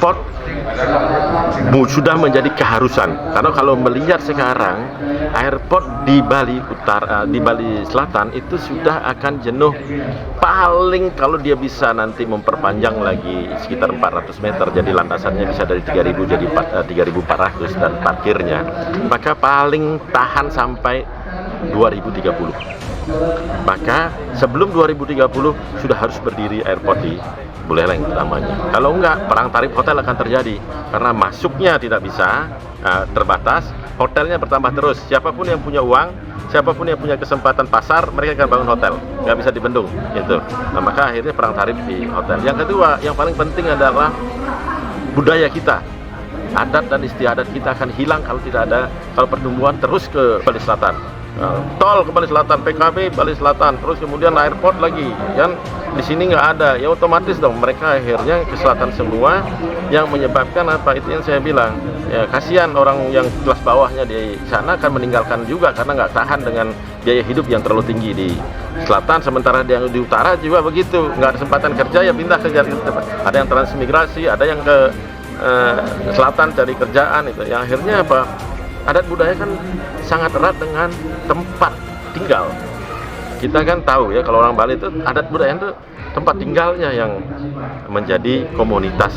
airport sudah menjadi keharusan, karena kalau melihat sekarang airport di Bali Utara, di Bali Selatan itu sudah akan jenuh. Paling kalau dia bisa nanti memperpanjang lagi sekitar 400 meter, jadi landasannya bisa dari 3.000 jadi 3.400 dan parkirnya, maka paling tahan sampai 2030. Maka sebelum 2030 sudah harus berdiri airport di Buleleng utamanya. Kalau enggak, perang tarif hotel akan terjadi karena masuknya tidak bisa, terbatas, hotelnya bertambah terus. Siapapun yang punya uang, siapapun yang punya kesempatan pasar, mereka akan bangun hotel, nggak bisa dibendung gitu. Nah, maka akhirnya perang tarif di hotel. Yang kedua, yang paling penting adalah budaya kita. Adat dan istiadat kita akan hilang kalau tidak ada, kalau pertumbuhan terus ke Bali Selatan. Tol ke Bali Selatan, PKB Bali Selatan, terus kemudian airport lagi, kan di sini nggak ada, ya otomatis dong mereka akhirnya ke selatan semua, yang menyebabkan apa, itu yang saya bilang, ya kasihan orang yang kelas bawahnya di sana akan meninggalkan juga karena nggak tahan dengan biaya hidup yang terlalu tinggi di selatan, sementara yang di utara juga begitu, nggak ada kesempatan kerja ya pindah ke Jakarta, ada yang transmigrasi, ada yang ke selatan cari kerjaan, itu yang akhirnya apa, adat budaya kan sangat erat dengan tempat tinggal. Kita kan tahu ya, kalau orang Bali itu adat budaya itu tempat tinggalnya yang menjadi komunitas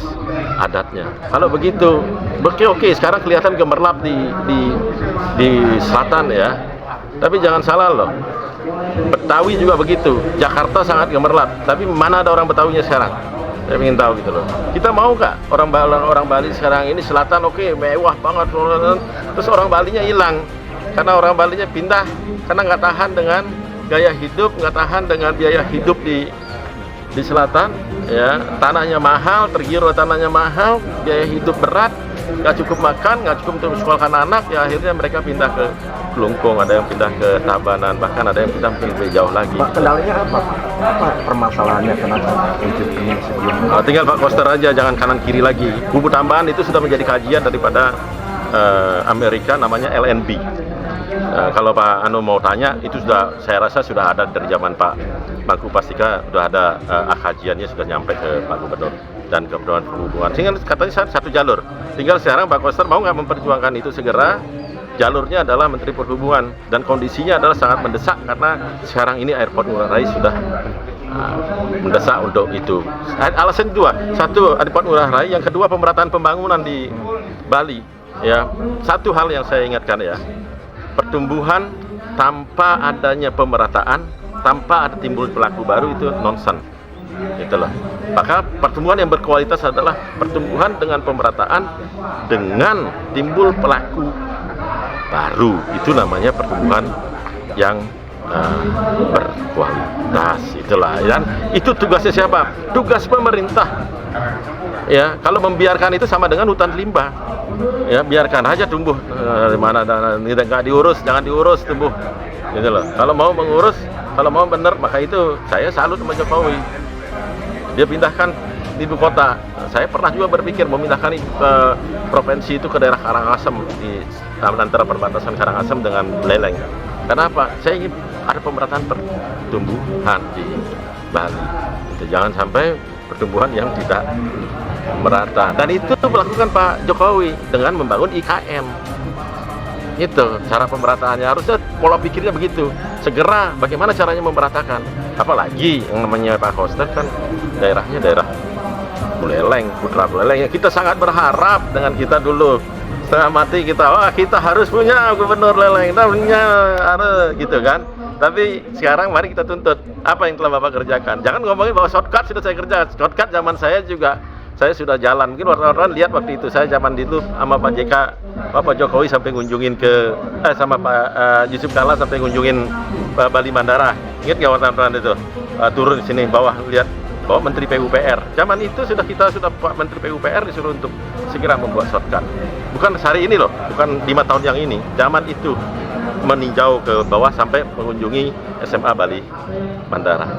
adatnya. Kalau begitu, oke, sekarang kelihatan gemerlap di selatan ya. Tapi jangan salah loh, Betawi juga begitu. Jakarta sangat gemerlap, tapi mana ada orang Betawinya sekarang? Saya ingin tahu gitu loh. Kita mau nggak orang Bali sekarang ini selatan oke, mewah banget, terus orang Balinya hilang karena orang Balinya pindah karena nggak tahan dengan gaya hidup, nggak tahan dengan biaya hidup di selatan ya, tanahnya mahal, tergiur tanahnya mahal, biaya hidup berat, nggak cukup makan, nggak cukup untuk sekolahkan anak, ya akhirnya mereka pindah ke Kelungkung, ada yang pindah ke Tabanan, bahkan ada yang pindah mungkin lebih jauh lagi. Pak, kendalanya apa? Apa permasalahannya, kenapa wujudnya segini? Tinggal Pak Koster aja, jangan kanan kiri lagi. Bumbu tambahan itu sudah menjadi kajian daripada Amerika, namanya LNB. Kalau Pak Anu mau tanya, itu sudah, saya rasa sudah ada dari zaman Pak Mangku Pastika, sudah ada kajiannya, sudah nyampe ke Pak Gubernur dan Kementerian Perhubungan. Sehingga katanya satu jalur. Tinggal sekarang Pak Koster mau nggak memperjuangkan itu segera. Jalurnya adalah Menteri Perhubungan dan kondisinya adalah sangat mendesak karena sekarang ini airport Ngurah Rai sudah mendesak untuk itu. Alasan dua, satu airport Ngurah Rai, yang kedua pemerataan pembangunan di Bali. Ya, satu hal yang saya ingatkan ya, pertumbuhan tanpa adanya pemerataan, tanpa ada timbul pelaku baru itu nonsen. Itulah. Maka pertumbuhan yang berkualitas adalah pertumbuhan dengan pemerataan dengan timbul pelaku baru, itu namanya pertumbuhan yang berkualitas. Itulah, dan itu tugasnya siapa? Tugas pemerintah. Ya, kalau membiarkan itu sama dengan hutan limbah. Ya, biarkan aja tumbuh di mana, nggak diurus, jangan diurus tumbuh. Gitu loh. Kalau mau mengurus, kalau mau benar, maka itu saya salut sama Jokowi. Dia pindahkan ibu kota. Saya pernah juga berpikir memindahkan provinsi itu ke daerah Karangasem, di antara perbatasan Karangasem dengan Buleleng. Kenapa? Saya ingin ada pemerataan pertumbuhan di Bali. Jangan sampai pertumbuhan yang tidak merata. Dan itu melakukan Pak Jokowi dengan membangun IKN. Itu cara pemerataannya, harusnya pola pikirnya begitu. Segera bagaimana caranya memeratakan. Apalagi yang namanya Pak Koster kan daerahnya daerah Buleleng, Putra Buleleng. Kita sangat berharap dengan kita dulu setengah mati kita, kita harus punya gubernur Leleng, kita punya gitu kan. Tapi sekarang mari kita tuntut apa yang telah Bapak kerjakan. Jangan ngomongin bahwa shortcut sudah saya kerjakan. Shortcut zaman saya juga saya sudah jalan. Mungkin wartawan lihat waktu itu saya zaman dulu sama Pak JK, Pak Jokowi sampai ngunjungin ke sama Pak Yusuf Kalla sampai ngunjungin Bali Mandara. Ingat nggak wartawan itu? Turun di sini bawah lihat bahwa Menteri PUPR. Zaman itu kita sudah Pak Menteri PUPR disuruh untuk segera membuat shortcut. Bukan hari ini loh, bukan 5 tahun yang ini. Zaman itu meninjau ke bawah sampai mengunjungi SMA Bali Mandara.